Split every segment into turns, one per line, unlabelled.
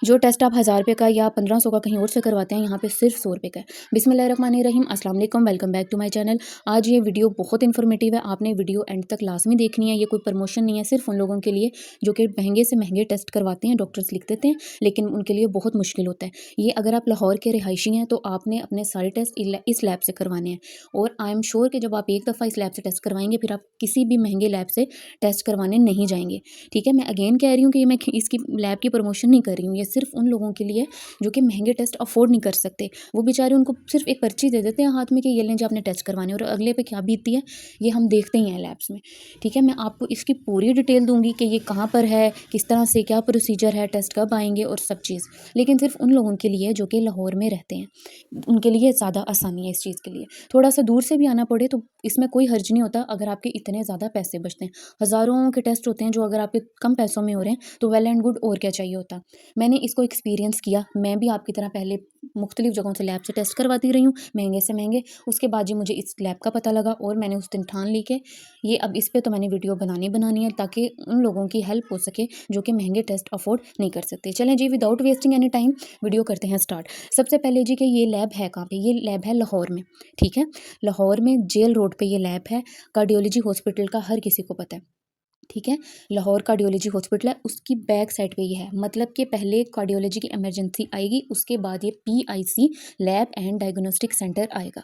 जो टेस्ट आप 1000 रुपये का या 1500 का कहीं और से करवाते हैं, यहाँ पे सिर्फ 100 रुपये का है। बिस्मिल्लाहिर्रहमानिर्रहीम, अस्सलाम वालेकुम, welcome back to my channel. आज ये वीडियो बहुत इन्फॉर्मेटिव है, आपने वीडियो एंड तक लाजमी देखनी है। ये कोई प्रमोशन नहीं है, सिर्फ उन लोगों के लिए जो कि महंगे से महंगे टेस्ट करवाते हैं, डॉक्टर्स लिख देते हैं, लेकिन उनके लिए बहुत मुश्किल होता है ये। अगर आप लाहौर के रिहायशी हैं तो आपने अपने सारे टेस्ट इस लैब से करवाने हैं, और आई एम श्योर कि जब आप एक दफ़ा इस लैब से टेस्ट करवाएंगे फिर आप किसी भी महंगे लैब से टेस्ट करवाने नहीं जाएंगे। ठीक है, मैं अगेन कह रही हूँ कि मैं इसकी लैब की प्रमोशन नहीं कर रही हूँ, ये सिर्फ उन लोगों के लिए जो कि महंगे टेस्ट अफोर्ड नहीं कर सकते। वो बेचारे, उनको सिर्फ एक पर्ची दे देते हैं हाथ में कि ये लें जो आपने टेस्ट करवाने, और अगले पे क्या बीतती है ये हम देखते ही हैं लैब्स में। ठीक है, मैं आपको इसकी पूरी डिटेल दूंगी कि ये कहाँ पर है, किस तरह से क्या प्रोसीजर है, टेस्ट कब आएंगे और सब चीज़। लेकिन सिर्फ उन लोगों के लिए जो कि लाहौर में रहते हैं, उनके लिए ज़्यादा आसानी है इस चीज़ के लिए। थोड़ा सा दूर से भी आना पड़े तो इसमें कोई हर्ज नहीं होता, अगर आपके इतने ज़्यादा पैसे बचते हैं। हज़ारों के टेस्ट होते हैं जो अगर आपके कम पैसों में हो रहे हैं तो वेल एंड गुड, और क्या चाहिए होता। मैंने इसको एक्सपीरियंस किया, मैं भी आपकी तरह पहले मुख्तलिफ जगहों से लैब से टेस्ट करवाती रही हूँ, महंगे से महंगे। उसके बाद जी मुझे इस लैब का पता लगा और मैंने उस दिन ठान ली कि ये अब इस पे तो मैंने वीडियो बनानी है, ताकि उन लोगों की हेल्प हो सके जो कि महंगे टेस्ट अफोर्ड नहीं कर सकते। चलें जी, without wasting any time video करते हैं स्टार्ट। सबसे पहले जी कि ये लैब है कहाँ पे? ये लैब है लाहौर में। ठीक है, लाहौर में जेल रोड पे ये लैब है। कार्डियोलॉजी हॉस्पिटल का हर किसी को पता है। ठीक है, लाहौर कार्डियोलॉजी हॉस्पिटल है, उसकी बैक साइड पे ये है। मतलब कि पहले कार्डियोलॉजी की इमरजेंसी आएगी, उसके बाद ये PIC lab and diagnostic centre आएगा।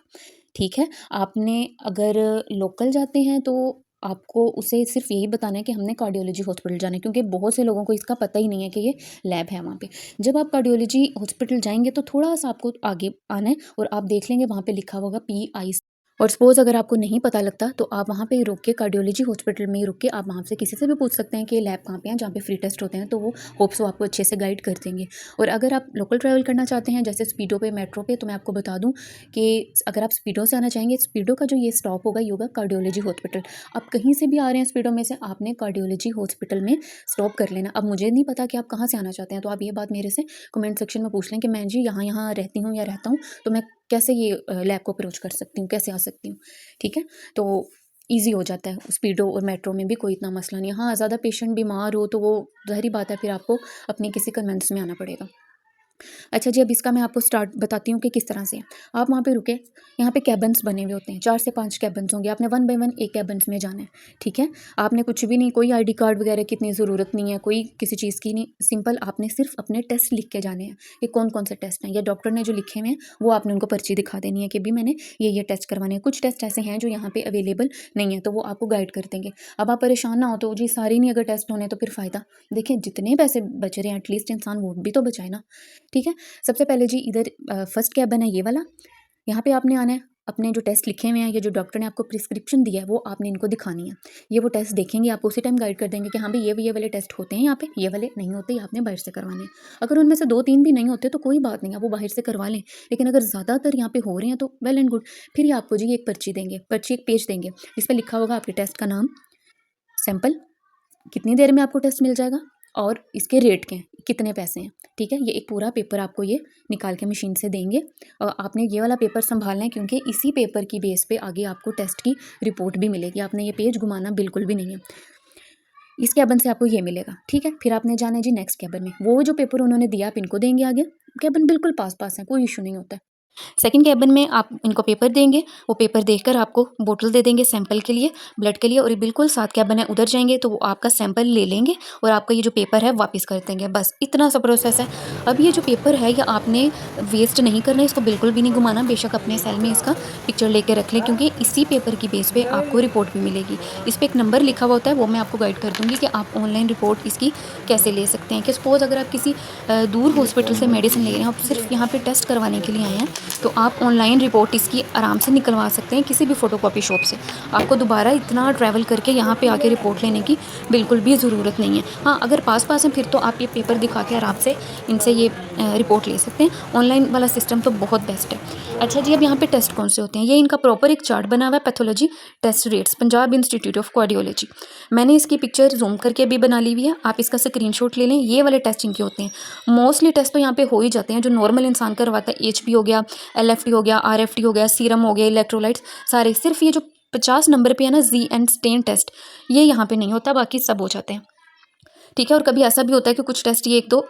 ठीक है, आपने अगर लोकल जाते हैं तो आपको उसे सिर्फ यही बताना है कि हमने कार्डियोलॉजी हॉस्पिटल जाना है, क्योंकि बहुत से लोगों को इसका पता ही नहीं है कि ये लैब है वहाँ पे। जब आप कार्डियोलॉजी हॉस्पिटल जाएंगे तो थोड़ा सा आपको आगे आना है और आप देख लेंगे वहाँ पे लिखा होगा PIC। और सपोज़ अगर आपको नहीं पता लगता तो आप वहाँ पे रुक के, कार्डियोलॉजी हॉस्पिटल में ही रुक के, आप वहाँ से किसी से भी पूछ सकते हैं कि लैब कहाँ पे है, जहाँ पे फ्री टेस्ट होते हैं, तो वो होप्स वो आपको अच्छे से गाइड कर देंगे। और अगर आप लोकल ट्रैवल करना चाहते हैं जैसे स्पीडो पे, मेट्रो पे, तो मैं आपको बता दूँ कि अगर आप स्पीडो से आना चाहेंगे, स्पीडो का जो ये स्टॉप होगा ये होगा कार्डियोलॉजी हॉस्पिटल। आप कहीं से भी आ रहे हैं स्पीडो में से, आपने कार्डियोलॉजी हॉस्पिटल में स्टॉप कर लेना। अब मुझे नहीं पता कि आप कहाँ से आना चाहते हैं, तो आप ये बात मेरे से कमेंट सेक्शन में पूछ लें कि मैं जी यहाँ यहाँ रहती हूँ या रहता हूँ, तो मैं कैसे ये लैब को अप्रोच कर सकती हूँ, कैसे आ सकती हूँ। ठीक है, तो ईजी हो जाता है। स्पीडो और मेट्रो में भी कोई इतना मसला नहीं है। हाँ, ज़्यादा पेशेंट बीमार हो तो वो ज़ाहिर बात है, फिर आपको अपनी किसी कन्वेंस में आना पड़ेगा। अच्छा जी, अब इसका मैं आपको स्टार्ट बताती हूँ कि किस तरह से। आप वहाँ पे रुके, यहाँ पे कैबिन्स बने हुए होते हैं, 4 से 5 कैबिन्स होंगे, आपने 1 बाय 1 एक कैबिन्स में जाना है। ठीक है, आपने कुछ भी नहीं, कोई ID कार्ड वगैरह की इतनी ज़रूरत नहीं है, कोई किसी चीज़ की नहीं। सिंपल आपने सिर्फ अपने टेस्ट लिख के जाने हैं कि कौन कौन से टेस्ट हैं, या डॉक्टर ने जो लिखे हुए हैं वो आपने उनको पर्ची दिखा देनी है कि भी मैंने ये टेस्ट करवाने हैं। कुछ टेस्ट ऐसे हैं जो यहाँ पे अवेलेबल नहीं है, तो वो आपको गाइड कर देंगे। अब आप परेशान ना हो तो जी सारे नहीं अगर टेस्ट होने तो फिर फ़ायदा। देखिए, जितने पैसे बच रहे हैं एटलीस्ट इंसान वो भी तो बचाए ना। ठीक है, सबसे पहले जी इधर फर्स्ट कैबिन है ये वाला। यहाँ पे आपने आना है, अपने जो टेस्ट लिखे हुए हैं, ये जो डॉक्टर ने आपको प्रिस्क्रिप्शन दिया है वो आपने इनको दिखानी है। ये वो टेस्ट देखेंगे, आपको उसी टाइम गाइड कर देंगे कि हाँ भाई ये वाले टेस्ट होते हैं यहाँ पे, ये वाले नहीं होते, ये आपने बाहर से करवाने हैं। अगर उनमें से 2-3 भी नहीं होते तो कोई बात नहीं, आप वो बाहर से करवा लें। लेकिन अगर ज़्यादातर यहाँ पे हो रहे हैं तो वेल एंड गुड। फिर ये आपको जी एक पर्ची देंगे, पर्ची एक पेज देंगे जिस पर लिखा होगा आपके टेस्ट का नाम, सैंपल, कितनी देर में आपको टेस्ट मिल जाएगा, और इसके रेट के कितने पैसे हैं। ठीक है, ये एक पूरा पेपर आपको ये निकाल के मशीन से देंगे, और आपने ये वाला पेपर संभालना है, क्योंकि इसी पेपर की बेस पे आगे आपको टेस्ट की रिपोर्ट भी मिलेगी। आपने ये पेज घुमाना बिल्कुल भी नहीं है। इस कैबिन से आपको ये मिलेगा। ठीक है, फिर आपने जाना है जी नेक्स्ट कैबिन में। वो जो पेपर उन्होंने दिया आप इनको देंगे आगे। कैबिन बिल्कुल पास पास है, कोई इशू नहीं होता है। सेकंड कैबिन में आप इनको पेपर देंगे, वो पेपर देखकर आपको बोतल दे देंगे सैंपल के लिए, ब्लड के लिए, और ये बिल्कुल साथ कैबिन है, उधर जाएंगे तो वो आपका सैंपल ले लेंगे और आपका ये जो पेपर है वापस कर देंगे। बस इतना सा प्रोसेस है। अब ये जो पेपर है ये आपने वेस्ट नहीं करना, इसको बिल्कुल भी नहीं घुमाना। बेशक अपने सेल में इसका पिक्चर लेके रख लें, क्योंकि इसी पेपर की बेस पे आपको रिपोर्ट भी मिलेगी। इस पर एक नंबर लिखा हुआ होता है, वो मैं आपको गाइड कर दूँगी कि आप ऑनलाइन रिपोर्ट इसकी कैसे ले सकते हैं। कि सपोज़ अगर आप किसी दूर हॉस्पिटल से मेडिसिन ले रहे हैं, आप सिर्फ यहाँ पर टेस्ट करवाने के लिए आए हैं, तो आप ऑनलाइन रिपोर्ट इसकी आराम से निकलवा सकते हैं किसी भी फ़ोटोकॉपी शॉप से। आपको दोबारा इतना ट्रैवल करके यहाँ पे आके रिपोर्ट लेने की बिल्कुल भी ज़रूरत नहीं है। हाँ, अगर पास पास हैं फिर तो आप ये पेपर दिखा के आराम से इनसे ये रिपोर्ट ले सकते हैं। ऑनलाइन वाला सिस्टम तो बहुत बेस्ट है। अच्छा जी, अब यहाँ पे टेस्ट कौन से होते हैं, ये इनका प्रॉपर एक चार्ट बना हुआ है। Pathology test rates, Punjab institute of cardiology. मैंने इसकी पिक्चर जूम करके भी बना ली हुई है, आप इसका स्क्रीनशॉट ले लें। ये वाले टेस्ट इनके होते हैं। मोस्टली टेस्ट तो यहाँ पे हो ही जाते हैं जो नॉर्मल इंसान करवाता है। HB हो गया, LFT हो गया, RFT हो गया, सीरम हो गया, इलेक्ट्रोलाइट्स, सारे। सिर्फ ये जो 50 नंबर पे है ना, जी एंड स्टेन टेस्ट, ये यहाँ पे नहीं होता, बाकी सब हो जाते हैं। ठीक है, और कभी ऐसा भी होता है कि कुछ टेस्ट ये 1-2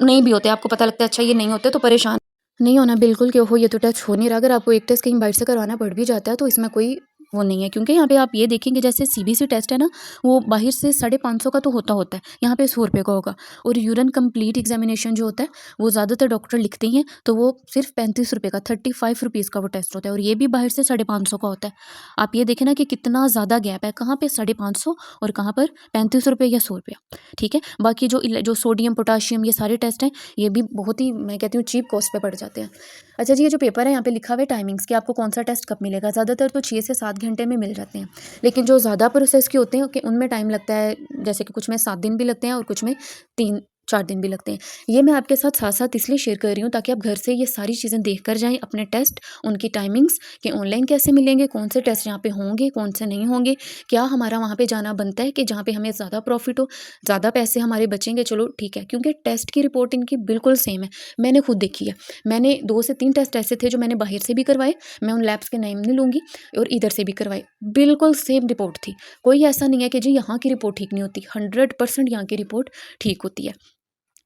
नहीं भी होते, आपको पता लगता है अच्छा ये नहीं होते, तो परेशान नहीं होना बिल्कुल कि ओहो ये तो टेस्ट हो नहीं रहा। अगर आपको एक टेस्ट कहीं बाहर से करवाना पड़ भी जाता है तो इसमें कोई वो नहीं है, क्योंकि यहाँ पे आप ये देखेंगे जैसे सीबीसी टेस्ट है ना, वो बाहर से 550 का तो होता है, यहाँ पे 100 रुपये का होगा। और यूरिन कंप्लीट एग्जामिनेशन जो होता है वो ज़्यादातर डॉक्टर लिखते ही हैं, तो वो सिर्फ 35 रुपये का 35 रुपीज़ का वो टेस्ट होता है, और ये भी बाहर से 550 का होता है। आप ये देखें ना कि कितना ज़्यादा गैप है, कहाँ पे 550 और कहाँ पर 35 रुपये या 100 रुपया। ठीक है, बाकी जो सोडियम पोटाशियम ये सारे टेस्ट हैं, ये भी बहुत ही मैं कहती हूँ चीप कॉस्ट पे पड़ जाते हैं। अच्छा जी, ये जो पेपर है यहाँ पे लिखा हुआ है टाइमिंग्स कि आपको कौन सा टेस्ट कब मिलेगा। ज़्यादातर तो 6 से 7 घंटे में मिल जाते हैं, लेकिन जो ज़्यादा प्रोसेस के होते हैं कि उनमें टाइम लगता है, जैसे कि कुछ में 7 दिन भी लगते हैं और कुछ में 3-4 दिन भी लगते हैं। ये मैं आपके साथ साथ साथ इसलिए शेयर कर रही हूँ ताकि आप घर से ये सारी चीज़ें देख कर जाएँ, अपने टेस्ट, उनकी टाइमिंग्स कि ऑनलाइन कैसे मिलेंगे, कौन से टेस्ट यहाँ पे होंगे, कौन से नहीं होंगे, क्या हमारा वहाँ पे जाना बनता है कि जहाँ पे हमें ज़्यादा प्रॉफिट हो, ज़्यादा पैसे हमारे बचेंगे, चलो ठीक है। क्योंकि टेस्ट की रिपोर्ट इनकी बिल्कुल सेम है, मैंने खुद देखी है। मैंने 2 से 3 टेस्ट ऐसे थे जो मैंने बाहर से भी करवाए, मैं उन लैब्स के नाम नहीं लूँगी, और इधर से भी करवाए, बिल्कुल सेम रिपोर्ट थी। कोई ऐसा नहीं है कि जी यहाँ की रिपोर्ट ठीक नहीं होती, 100% यहाँ की रिपोर्ट ठीक होती है।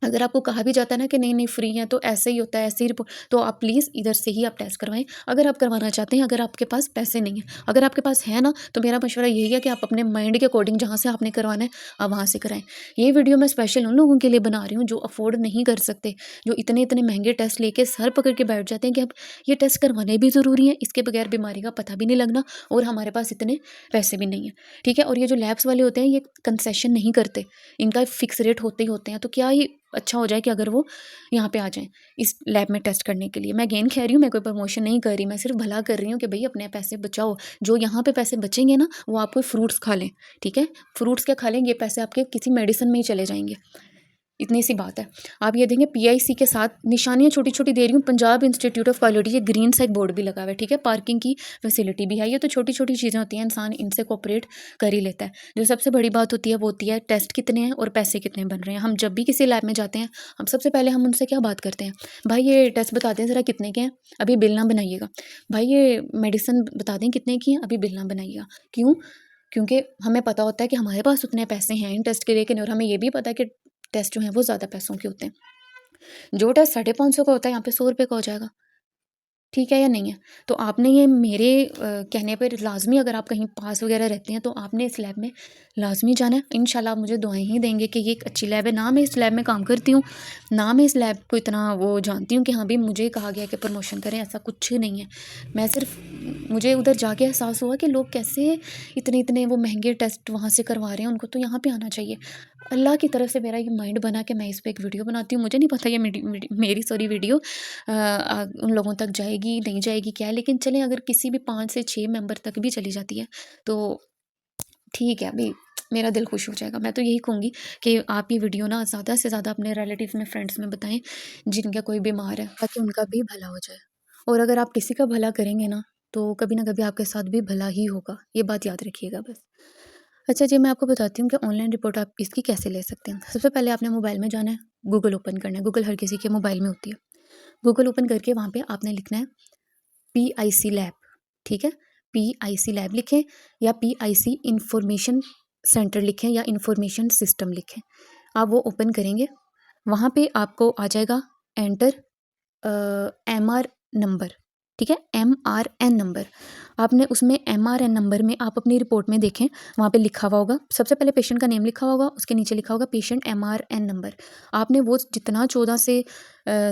अगर आपको कहा भी जाता है ना कि नहीं नहीं फ्री है, तो ऐसे ही होता है, ऐसे ही रिपोर्ट, तो आप प्लीज़ इधर से ही आप टेस्ट करवाएं अगर आप करवाना चाहते हैं। अगर आपके पास पैसे नहीं है, अगर आपके पास है ना, तो मेरा मशवरा यही है कि आप अपने माइंड के अकॉर्डिंग जहाँ से आपने करवाना है आप वहाँ से कराएं। ये वीडियो मैं स्पेशल उन लोगों के लिए बना रही हूँ जो अफोर्ड नहीं कर सकते, जो इतने इतने महंगे टेस्ट लेके सर पकड़ के बैठ जाते हैं कि अब ये टेस्ट करवाने भी ज़रूरी है, इसके बगैर बीमारी का पता भी नहीं लगना, और हमारे पास इतने पैसे भी नहीं है। ठीक है, और ये जो लैब्स वाले होते हैं ये कंसेशन नहीं करते, इनका फिक्स रेट होते ही होते हैं। तो क्या ही अच्छा हो जाए कि अगर वो यहाँ पे आ जाएँ इस लैब में टेस्ट करने के लिए। मैं अगेन कह रही हूँ, मैं कोई प्रमोशन नहीं कर रही, मैं सिर्फ भला कर रही हूँ कि भई अपने पैसे बचाओ। जो यहाँ पे पैसे बचेंगे ना, वो आप कोई फ्रूट्स खा लें, ठीक है? फ्रूट्स क्या खा लें, ये पैसे आपके किसी मेडिसिन में ही चले जाएँगे। इतनी सी बात है। आप ये देखेंगे पीआईसी के साथ निशानियाँ छोटी-छोटी दे रही हूँ, पंजाब इंस्टीट्यूट ऑफ क्वालिटी, ये ग्रीन सा एक बोर्ड भी लगा हुआ है, ठीक है? पार्किंग की फैसिलिटी भी है। ये तो छोटी-छोटी चीज़ें होती हैं, इंसान इनसे कोऑपरेट कर ही लेता है। जो सबसे बड़ी बात होती है वो होती है टेस्ट कितने हैं और पैसे कितने बन रहे हैं। हम जब भी किसी लैब में जाते हैं, हम सबसे पहले हम उनसे क्या बात करते हैं, भाई ये टेस्ट बता दें ज़रा कितने के हैं, अभी बिल ना बनाइएगा। भाई ये मेडिसिन बता दें कितने की हैं, अभी बिल ना बनाइएगा। क्यों? क्योंकि हमें पता होता है कि हमारे पास उतने पैसे हैं इन टेस्ट के, लेकिन और हमें ये भी पता है कि टेस्ट जो हैं वो ज़्यादा पैसों के होते हैं। जो टेस्ट 550 का होता है यहाँ पे 100 रुपये का हो जाएगा। ठीक है या नहीं है? तो आपने ये मेरे कहने पर लाज़मी, अगर आप कहीं पास वगैरह रहते हैं तो आपने इस लैब में लाज़मी जाना है। इंशाल्लाह आप मुझे दुआएँ ही देंगे कि ये एक अच्छी लैब है। ना मैं इस लैब में काम करती हूँ, ना मैं इस लैब को इतना वो जानती हूँ कि हाँ, भई मुझे कहा गया है कि प्रमोशन करें, ऐसा कुछ नहीं है। मैं सिर्फ मुझे उधर जाके एहसास हुआ कि लोग कैसे इतने-इतने वो महँगे टेस्ट वहाँ से करवा रहे हैं, उनको तो यहाँ पे आना चाहिए। अल्लाह की तरफ से मेरा ये माइंड बना कि मैं इस पे एक वीडियो बनाती हूँ। मुझे नहीं पता ये मेरी सॉरी वीडियो उन लोगों तक जाएगी, नहीं जाएगी क्या है, लेकिन चलें अगर किसी भी 5 से 6 मेंबर तक भी चली जाती है, तो ठीक है, अभी मेरा दिल खुश हो जाएगा। मैं तो यही कहूँगी कि आप ये वीडियो ना ज़्यादा से ज़्यादा अपने रिलेटिव्स में, फ्रेंड्स में बताएँ, जिनका कोई बीमार है, ताकि उनका भी भला हो जाए। और अगर आप किसी का भला करेंगे ना, तो कभी ना कभी आपके साथ भी भला ही होगा। ये बात याद रखिएगा बस। अच्छा जी, मैं आपको बताती हूँ कि ऑनलाइन रिपोर्ट आप इसकी कैसे ले सकते हैं। सबसे पहले आपने मोबाइल में जाना है, गूगल ओपन करना है। गूगल हर किसी के मोबाइल में होती है। गूगल ओपन करके वहाँ पे आपने लिखना है पीआईसी लैब, ठीक है? पीआईसी लैब लिखें या पीआईसी इंफॉर्मेशन सेंटर लिखें या इंफॉर्मेशन सिस्टम लिखें। आप वो ओपन करेंगे, वहाँ पे आपको आ जाएगा एंटर एमआर नंबर, ठीक है? MRN number. आपने उसमें एमआरएन नंबर में आप अपनी रिपोर्ट में देखें, वहाँ पे लिखा हुआ होगा, सबसे पहले पेशेंट का नेम लिखा हुआ होगा, उसके नीचे लिखा होगा पेशेंट एमआरएन नंबर। आपने वो जितना 14 से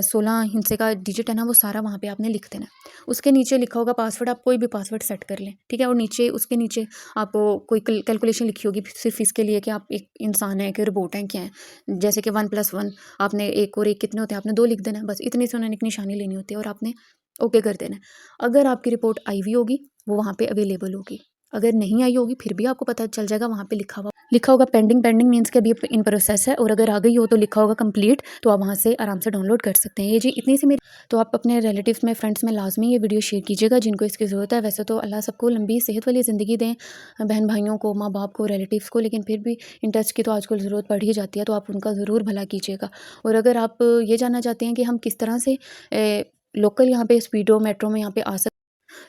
16 हिंसे का डिजिट है ना, वो सारा वहाँ पे आपने लिख देना है। उसके नीचे लिखा होगा पासवर्ड, आप कोई भी पासवर्ड सेट कर लें, ठीक है? और नीचे उसके नीचे आप कोई कैलकुलेशन लिखी होगी सिर्फ इसके लिए कि आप एक इंसान हैं कि रोबोट हैं, क्या है? जैसे कि 1+1 आपने 1 और 1 कितने होते हैं, आपने 2 लिख देना है, बस इतनी सी उन्होंने एक निशानी लेनी होती है और आपने ओके कर देना है। अगर आपकी रिपोर्ट आई हुई होगी, वो वहाँ पे अवेलेबल होगी। अगर नहीं आई होगी, फिर भी आपको पता चल जाएगा, वहाँ पे लिखा होगा पेंडिंग। पेंडिंग मीन्स कि अभी इन प्रोसेस है, और अगर आ गई हो तो लिखा होगा कंप्लीट, तो आप वहाँ से आराम से डाउनलोड कर सकते हैं। ये जी इतनी सी मेरी, तो आप अपने रिलेटिव्स में, फ्रेंड्स में लाजमी ये वीडियो शेयर कीजिएगा जिनको इसकी ज़रूरत है। वैसे तो अल्लाह सबको लंबी सेहत वाली ज़िंदगी दें, बहन भाइयों को, माँ बाप को, रिलेटिव्स को, लेकिन फिर भी इन टेस्ट की तो आजकल ज़रूरत पड़ ही जाती है, तो आप उनका ज़रूर भला कीजिएगा। और अगर आप ये जानना चाहते हैं कि हम किस तरह से लोकल यहाँ पे स्पीडो मेट्रो में यहाँ पे आ सकते,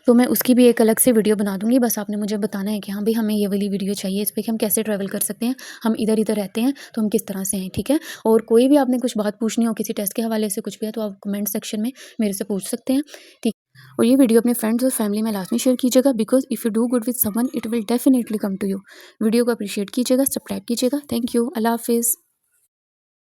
तो मैं उसकी भी एक अलग से वीडियो बना दूँगी। बस आपने मुझे बताना है कि हाँ, भई हमें ये वाली वीडियो चाहिए इस पे कि हम कैसे ट्रैवल कर सकते हैं, हम इधर-इधर रहते हैं, तो हम किस तरह से हैं, ठीक है? और कोई भी आपने कुछ बात पूछनी हो किसी टेस्ट के हवाले से कुछ भी है तो आप कमेंट सेक्शन में मेरे से पूछ सकते हैं, ठीक। और ये वीडियो अपने फ्रेंड्स और फैमिली में लाज़मी शेयर कीजिएगा because if you do good with someone it will definitely come to you. Video को अप्रिशिएट कीजिएगा, सब्सक्राइब कीजिएगा। Thank you. अल्लाह हाफ़िज़।